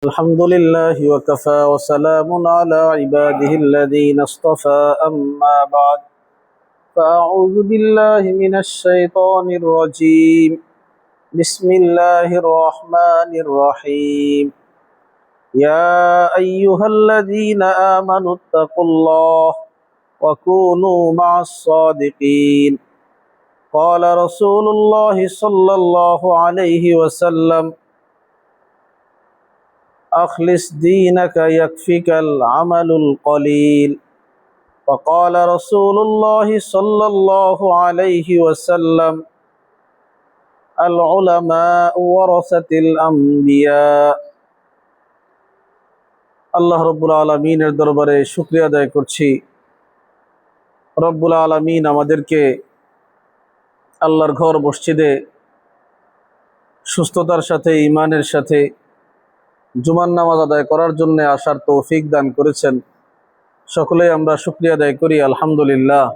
الحمد لله وكفى وسلام على عباده الذين اصطفى أما بعد فأعوذ بالله من الشيطان الرجيم بسم الله الرحمن الرحيم يا أيها الذين آمنوا اتقوا الله وكونوا مع الصادقين قال رسول الله صلى الله عليه وسلم أخلص دينك يكفك العمل القليل وقال رسول الله صلى الله عليه وسلم العلماء ورثة الأنبياء আল্লাহ রব্বুল আলামিনের দরবারে শুকরিয়া আদায় করছি। রব্বুল আলামিন আমাদেরকে আল্লাহর ঘর মসজিদে সুস্থতার সাথে ঈমানের সাথে জুমার নামাজ আদায় করার জন্য আসার তৌফিক দান করেছেন। সকলেই আমরা শুকরিয়া আদায় করি আলহামদুলিল্লাহ।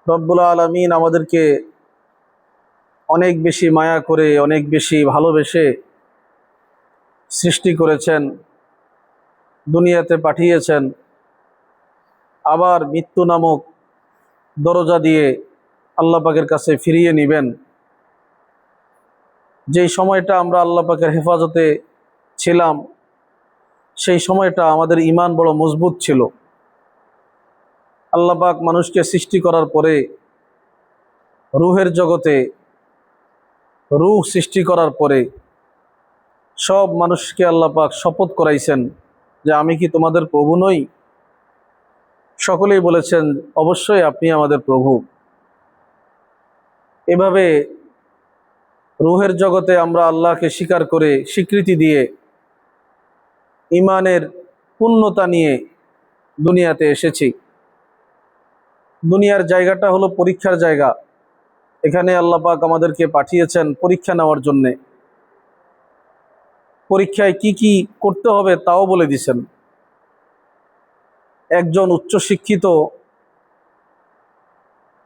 রব্বুল আলামিন আমাদেরকে অনেক বেশি মায়া করে অনেক বেশি ভালোবেসে সৃষ্টি করেছেন, দুনিয়াতে পাঠিয়েছেন, আবার মৃত্যু নামক দরজা দিয়ে আল্লাহ পাকের কাছে ফিরিয়ে নেবেন। যেই সময়টা আমরা আল্লাহ পাকের হেফাজতে ছিলাম সেই সময়টা আমাদের ঈমান বড় মজবুত ছিল। আল্লাহ পাক মানুষকে সৃষ্টি করার পরে রূহের জগতে রূহ সৃষ্টি করার পরে সব মানুষকে আল্লাহ পাক শপথ করাইছেন যে আমি কি তোমাদের প্রভু নই? সকলেই বলেছেন অবশ্যই আপনি আমাদের প্রভু। এভাবে রূহের জগতে আমরা আল্লাহকে স্বীকার করে স্বীকৃতি দিয়ে ঈমানের পূর্ণতা নিয়ে দুনিয়াতে এসেছি। দুনিয়ার জায়গাটা হলো পরীক্ষার জায়গা। এখানে আল্লাহ পাক আমাদেরকে পাঠিয়েছেন পরীক্ষা নেওয়ার জন্যে। পরীক্ষায় কি কি করতে হবে তাও বলে দিয়েছেন। একজন উচ্চশিক্ষিত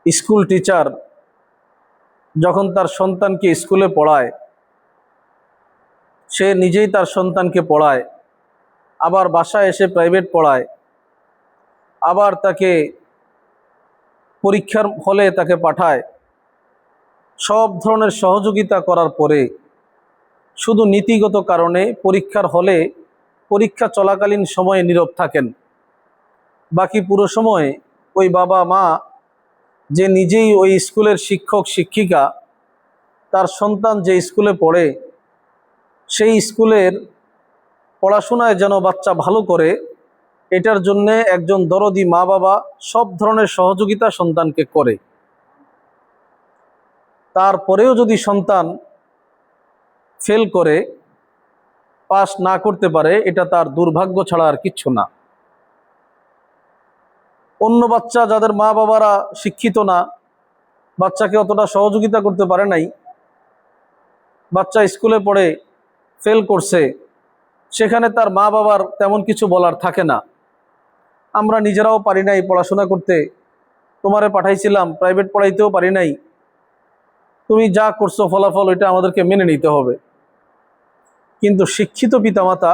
স্কুল টিচার যখন তার সন্তানকে স্কুলে পড়ায়, সে নিজেই তার সন্তানকে পড়ায়, আবার বাসায় এসে প্রাইভেট পড়ায়, আবার তাকে পরীক্ষার হলে তাকে পাঠায়। সব ধরনের সহযোগিতা করার পরে শুধু নীতিগত কারণে পরীক্ষার হলে পরীক্ষা চলাকালীন সময়ে নীরব থাকেন। বাকি পুরো সময় ওই বাবা মা যে নিজেই ওই স্কুলের শিক্ষক শিক্ষিকা, তার সন্তান যে স্কুলে পড়ে সেই স্কুলের পড়াশোনায় যেন বাচ্চা ভালো করে, এটার জন্যে একজন দরদি মা বাবা সব ধরনের সহযোগিতা সন্তানকে করে। তারপরেও যদি সন্তান ফেল করে, পাস না করতে পারে, এটা তার দুর্ভাগ্য ছাড়া আর কিচ্ছু না। অন্য বাচ্চা যাদের মা বাবারা শিক্ষিত না, বাচ্চাকে অতটা সহযোগিতা করতে পারে নাই, বাচ্চা স্কুলে পড়ে ফেল করছে, সেখানে তার মা বাবার তেমন কিছু বলার থাকে না। আমরা নিজেরাও পারি নাই পড়াশোনা করতে, তোমারে পাঠাইছিলাম, প্রাইভেট পড়াইতেও পারি নাই, তুমি যা করছো ফলাফল ওইটা আমাদেরকে মেনে নিতে হবে। কিন্তু শিক্ষিত পিতামাতা,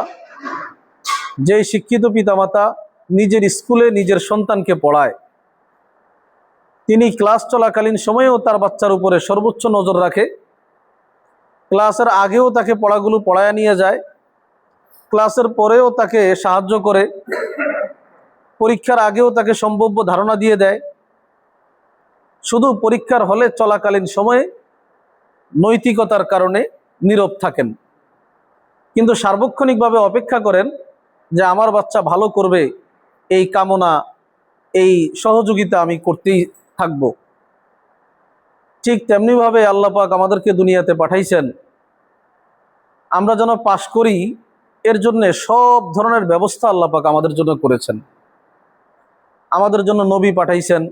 যেই শিক্ষিত পিতামাতা নিজের স্কুলে নিজের সন্তানকে পড়ায়, তিনি ক্লাস চলাকালীন সময়েও তার বাচ্চার উপরে সর্বোচ্চ নজর রাখে। ক্লাসের আগেও তাকে পড়াগুলো পড়ায় নিয়ে যায়, ক্লাসের পরেও তাকে সাহায্য করে, পরীক্ষার আগেও তাকে সম্ভাব্য ধারণা দিয়ে দেয়। শুধু পরীক্ষার হলে চলাকালীন সময়ে নৈতিকতার কারণে নীরব থাকেন, কিন্তু সার্বক্ষণিকভাবে অপেক্ষা করেন যে আমার বাচ্চা ভালো করবে, এই কামনা এই সহযোগিতা আমি করতেই থাকব। ঠিক তেমনিভাবে আল্লাহ পাক আমাদেরকে দুনিয়াতে পাঠাইছেন আমরা যেন পাশ করি, এর জন্য সব ধরনের ব্যবস্থা আল্লাহ পাক আমাদের জন্য করেছেন। আমাদের জন্য নবী পাঠাইছেন,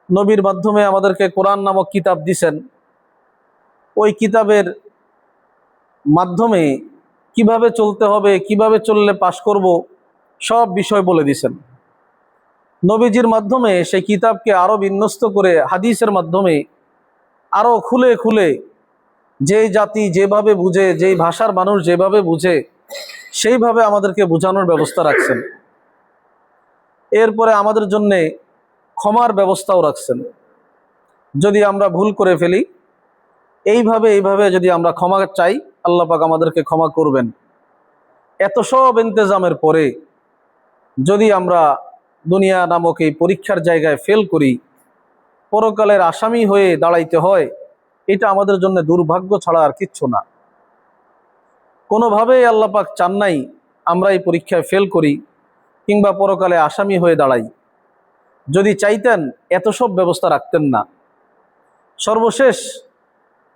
নবীর মাধ্যমে আমাদেরকে কোরআন নামক কিতাব দিছেন। ওই কিতাবের মাধ্যমে কিভাবে চলতে হবে, কিভাবে চললে পাশ করব, সব বিষয় বলে দিছেন। নবীজির মাধ্যমে সেই কিতাবকে আরো বিন্যস্ত করে হাদিসের মাধ্যমে আরো খুলে খুলে যেই জাতি যেভাবে বুঝে, যেই ভাষার মানুষ যেভাবে বুঝে, সেইভাবে আমাদেরকে বোঝানোর ব্যবস্থা রাখছেন। এরপরে আমাদের জন্যে ক্ষমার ব্যবস্থাও রাখছেন। যদি আমরা ভুল করে ফেলি, এইভাবে যদি আমরা ক্ষমা চাই, আল্লাহ পাক আমাদেরকে ক্ষমা করবেন। এত সব ইন্তেজামের পরে যদি আমরা দুনিয়া নামক এই পরীক্ষার জায়গায় ফেল করি, পরকালের আসামি হয়ে দাঁড়াইতে হয়, এটা আমাদের জন্য দুর্ভাগ্য ছাড়া আর কিচ্ছু না। কোনোভাবেই আল্লাহ পাক চান নাই আমরা এই পরীক্ষায় ফেল করি কিংবা পরকালে আসামি হয়ে দাঁড়াই। যদি চাইতেন এত সব ব্যবস্থা রাখতেন না। সর্বশেষ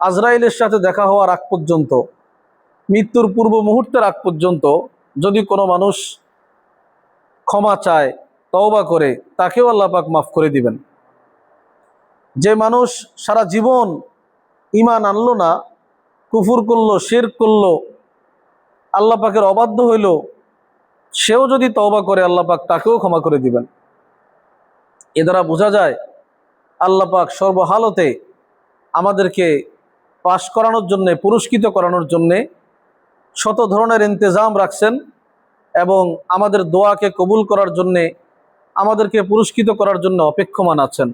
আজরাইলের সাথে দেখা হওয়ার আগ পর্যন্ত, মৃত্যুর পূর্ব মুহূর্তের আগ পর্যন্ত যদি কোনো মানুষ ক্ষমা চায়, তওবা করে, তাকেও আল্লাহ পাক মাফ করে দিবেন। যে মানুষ সারা জীবন ঈমান আনলো না, কুফর করলো, শিরক করলো, আল্লাহ পাকের অবাধ্য হইল, সেও যদি তওবা করে আল্লাহ পাক তাকেও ক্ষমা করে দিবেন। এ দ্বারা বোঝা যায় আল্লাহ পাক সর্বহালতে আমাদেরকে পাশ করানোর জন্যে, পুরস্কৃত করানোর জন্যে শত ধরনের ইন্তেজাম রাখছেন এবং আমাদের দোয়াকে কবুল করার জন্যে, আমাদেরকে পুরস্কৃত করার জন্য অপেক্ষমান আছেন।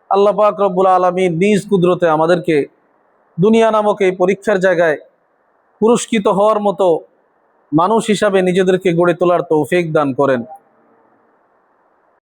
আল্লাহ পাক রব্বুল আলামিন নিজ কুদরতে আমাদেরকে দুনিয়া নামক এই পরীক্ষার জায়গায় পুরস্কৃত হওয়ার মতো মানুষ হিসাবে নিজেদেরকে গড়ে তোলার তৌফিক দান করেন।